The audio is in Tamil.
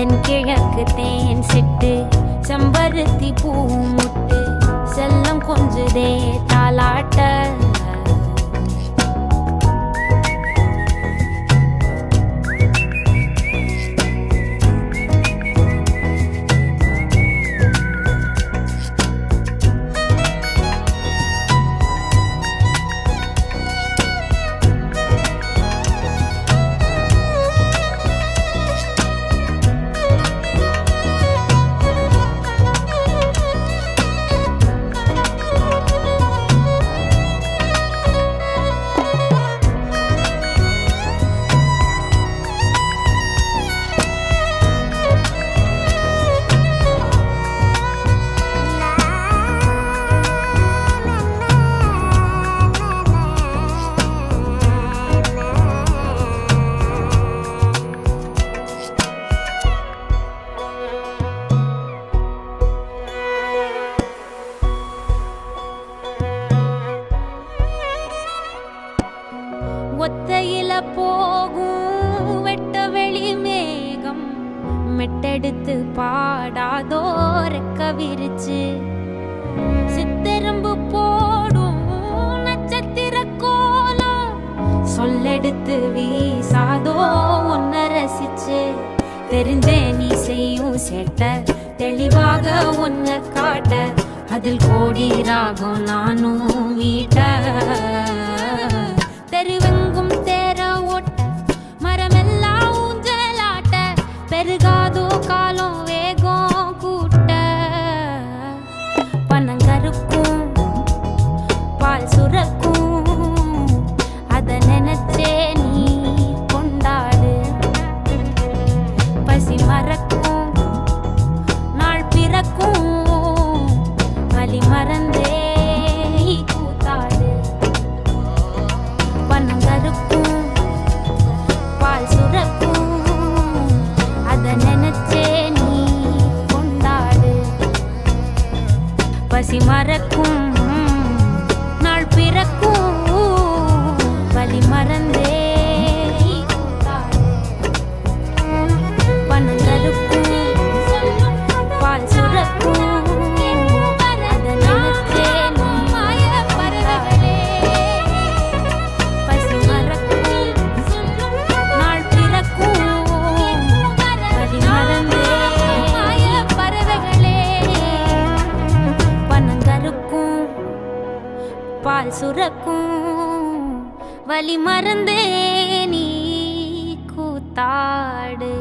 தென்கிழக்கு தேன் சிட்டு செம்பருத்தி பூ முட்டு செல்லம் கொஞ்சுதே தாலாட்ட ஒத்தையில போகும் வெட்ட வெளி மேகம் மெட்டெடுத்து பாடாதோ ரெக்க விரிச்சு சித்தெரும்பு போடும் நட்சத்திர கோலம் சொல்லெடுத்து வீசாதோ உன்னை ரசிச்சு தெரிஞ்சே நீ செய்யும் சேட்ட தெளிவாக உன்னை காட்ட அதில் கோடி ராகம் நானும் வீட்ட தெருவெங்கும் தேர ஓட்ட மரமெல்லாம் ஊஞ்சலாட்ட பெருகாதோ காலம் வேகம் கூட்ட பனங்கருக்கும் பால் சுரக்கும் அத நினைச்சே நீ கொண்டாடு பசி மறக்கும் நாள் பிறக்கும் வலி மறந்தே கூத்தாடு பனங்கருக்கும் பால் சுரக்கும் அத நினைச்சே நீ கொண்டாடு பசி மறக்கும் நாள் பிறக்கும் வலி மறந்தே கூத்தாடு பனங்கருக்கும் பால் சுரக்கும் பால் சுரக்கும் வலி மறந்தே நீ கூத்தாடு.